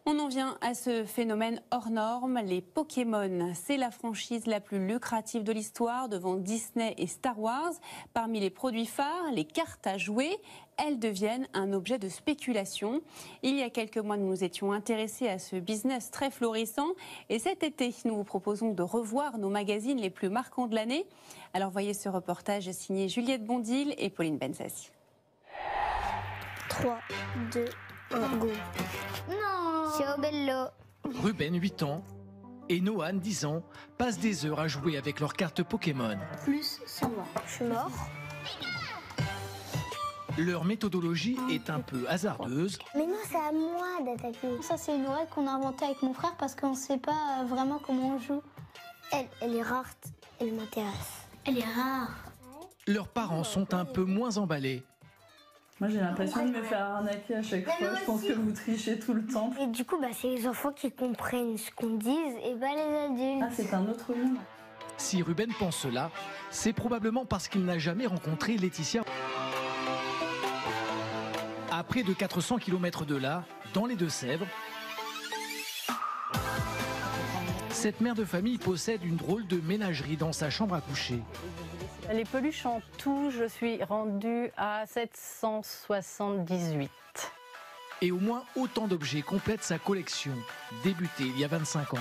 On en vient à ce phénomène hors norme, les Pokémon. C'est la franchise la plus lucrative de l'histoire devant Disney et Star Wars. Parmi les produits phares, les cartes à jouer, elles deviennent un objet de spéculation. Il y a quelques mois, nous nous étions intéressés à ce business très florissant. Et cet été, nous vous proposons de revoir nos magazines les plus marquants de l'année. Alors voyez ce reportage signé Juliette Bondil et Pauline Benzassi. 3, 2, 1, go. Non, ciao bello. Ruben, 8 ans, et Noan, 10 ans, passent des heures à jouer avec leurs cartes Pokémon. Plus 100 morts. Je suis mort. Leur méthodologie est un peu hasardeuse. Mais non, c'est à moi d'attaquer. Ça, c'est une règle qu'on a inventée avec mon frère parce qu'on ne sait pas vraiment comment on joue. Elle est rare, elle m'intéresse. Elle est rare. Leurs parents sont un peu moins emballés. Moi j'ai l'impression de me faire arnaquer à chaque fois, je pense que vous trichez tout le temps. Et du coup, c'est les enfants qui comprennent ce qu'on dit et pas les adultes. Ah, c'est un autre monde. Si Ruben pense cela, c'est probablement parce qu'il n'a jamais rencontré Laetitia. À près de 400 km de là, dans les Deux-Sèvres, cette mère de famille possède une drôle de ménagerie dans sa chambre à coucher. Les peluches en tout, je suis rendue à 778. Et au moins autant d'objets complètent sa collection, débutée il y a 25 ans.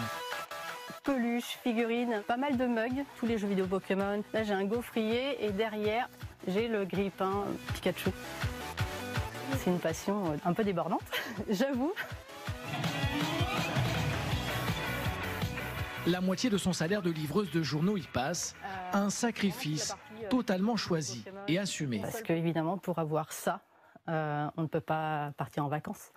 Peluches, figurines, pas mal de mugs, tous les jeux vidéo Pokémon. Là j'ai un gaufrier et derrière j'ai le grille-pain Pikachu. C'est une passion un peu débordante, j'avoue. La moitié de son salaire de livreuse de journaux y passe, un sacrifice totalement choisi et assumé. Parce que évidemment, pour avoir ça, on ne peut pas partir en vacances.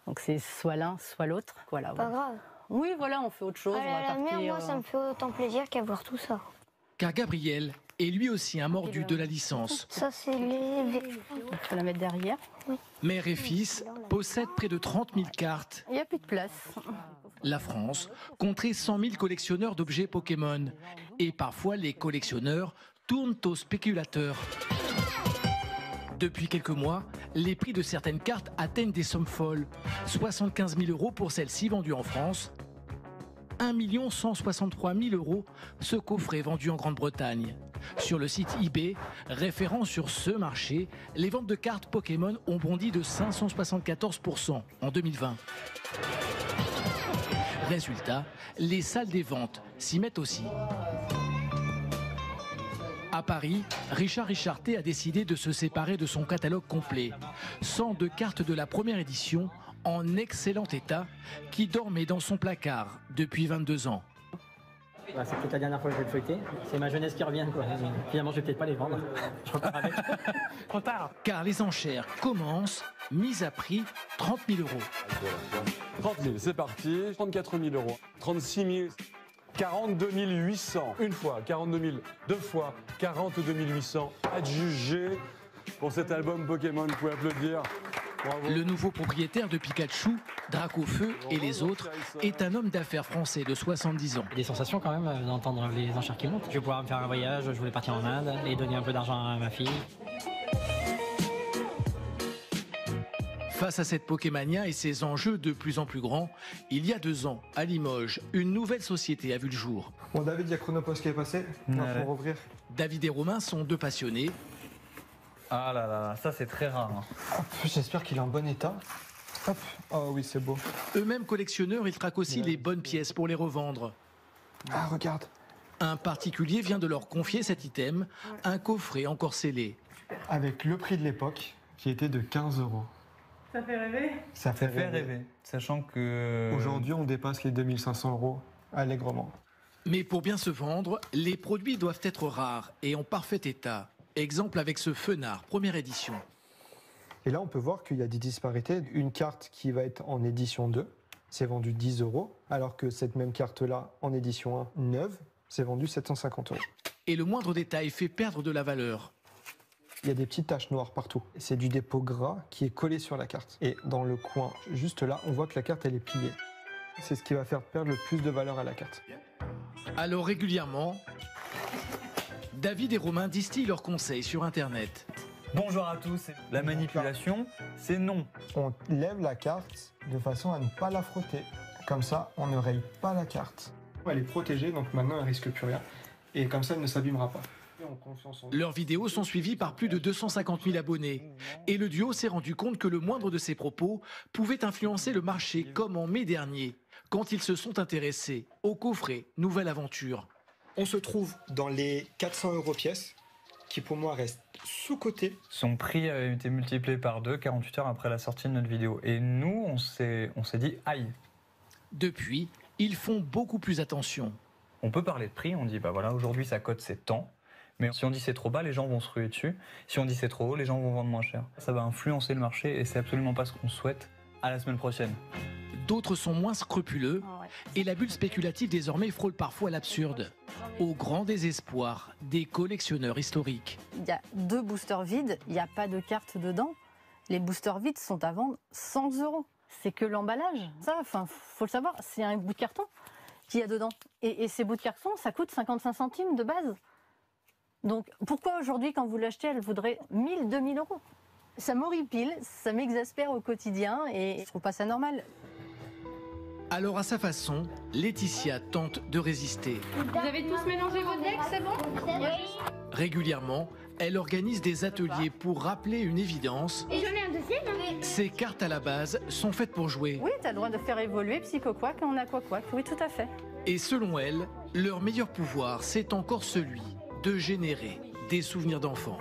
Donc c'est soit l'un, soit l'autre. Voilà, Pas grave. Oui, voilà, on fait autre chose. On va partir, moi, ça me fait autant plaisir qu'avoir tout ça. Car Gabriel est lui aussi un mordu de la licence. Ça, c'est les... On peut la mettre derrière. Oui. Mère et fils possèdent près de 30 000 cartes. Il n'y a plus de place. La France compterait 100 000 collectionneurs d'objets Pokémon. Et parfois, les collectionneurs tournent aux spéculateurs. Depuis quelques mois, les prix de certaines cartes atteignent des sommes folles. 75 000 € pour celle-ci vendue en France. 1 163 000 € ce coffret vendu en Grande-Bretagne. Sur le site eBay, référent sur ce marché, les ventes de cartes Pokémon ont bondi de 574% en 2020. Résultat, les salles des ventes s'y mettent aussi. À Paris, Richard Richarté a décidé de se séparer de son catalogue complet. 102 cartes de la première édition en excellent état qui dormaient dans son placard depuis 22 ans. C'est peut-être la dernière fois que je vais le feuilleter. C'est ma jeunesse qui revient, quoi. Finalement, je vais peut-être pas les vendre. Je repars avec. Trop tard. Car les enchères commencent, mise à prix 30 000 €. 30 000, c'est parti. 34 000 €. 36 000. 42 800. Une fois. 42 000. Deux fois. 42 800. Adjugé pour cet album Pokémon. Vous pouvez applaudir. Bravo. Le nouveau propriétaire de Pikachu, Dracofeu et les autres, est un homme d'affaires français de 70 ans. Des sensations quand même d'entendre les enchères qui montent. Je vais pouvoir me faire un voyage, je voulais partir en Inde et donner un peu d'argent à ma fille. Face à cette Pokémania et ses enjeux de plus en plus grands, il y a 2 ans, à Limoges, une nouvelle société a vu le jour. Bon, David, il y a Chronopost qui est passé. Il faut rouvrir. David et Romain sont 2 passionnés. Ah là là, ça c'est très rare. Hop, j'espère qu'il est en bon état. Hop. Oh oui, c'est beau. Eux-mêmes collectionneurs, ils traquent aussi les bonnes pièces pour les revendre. Ah, regarde. Un particulier vient de leur confier cet item, un coffret encore scellé. Avec le prix de l'époque, qui était de 15 €. Ça fait rêver? Ça fait rêver. Sachant que... Aujourd'hui, on dépasse les 2500 € allègrement. Mais pour bien se vendre, les produits doivent être rares et en parfait état. Exemple avec ce Fenard, première édition. Et là, on peut voir qu'il y a des disparités. Une carte qui va être en édition 2, c'est vendu 10 €, alors que cette même carte-là, en édition 1, neuve, c'est vendu 750 €. Et le moindre détail fait perdre de la valeur. Il y a des petites taches noires partout. C'est du dépôt gras qui est collé sur la carte. Et dans le coin, juste là, on voit que la carte, elle est pliée. C'est ce qui va faire perdre le plus de valeur à la carte. Alors régulièrement, David et Romain distillent leurs conseils sur Internet. Bonjour à tous. La manipulation, c'est non. On lève la carte de façon à ne pas la frotter. Comme ça, on ne raye pas la carte. Elle est protégée, donc maintenant elle risque plus rien. Et comme ça, elle ne s'abîmera pas. Leurs vidéos sont suivies par plus de 250 000 abonnés. Et le duo s'est rendu compte que le moindre de ses propos pouvait influencer le marché, comme en mai dernier, quand ils se sont intéressés au coffret Nouvelle Aventure. On se trouve dans les 400 € pièce, qui pour moi restent sous-cotés. Son prix a été multiplié par 2 48 heures après la sortie de notre vidéo. Et nous, on s'est dit aïe. Depuis, ils font beaucoup plus attention. On peut parler de prix, on dit bah voilà, aujourd'hui sa cote c'est tant. Mais si on dit c'est trop bas, les gens vont se ruer dessus. Si on dit c'est trop haut, les gens vont vendre moins cher. Ça va influencer le marché et c'est absolument pas ce qu'on souhaite. À la semaine prochaine. D'autres sont moins scrupuleux et la bulle spéculative désormais frôle parfois l'absurde, au grand désespoir des collectionneurs historiques. Il y a 2 boosters vides, il n'y a pas de carte dedans. Les boosters vides sont à vendre 100 €. C'est que l'emballage. Ça, faut le savoir, c'est un bout de carton qu'il y a dedans. Et ces bouts de carton, ça coûte 55 centimes de base. Donc pourquoi aujourd'hui, quand vous l'achetez, elle vaudrait 1000, 2000 €? Ça m'horripile, ça m'exaspère au quotidien et je trouve pas ça normal. Alors à sa façon, Laetitia tente de résister. Vous avez tous mélangé vos decks, c'est bon? Régulièrement, elle organise des ateliers pour rappeler une évidence. Et j'en ai un deuxième. Ces cartes à la base sont faites pour jouer. Oui, tu as le droit de faire évoluer Psycho-Quack en Aqua-Quack, oui tout à fait. Et selon elle, leur meilleur pouvoir, c'est encore celui de générer des souvenirs d'enfants.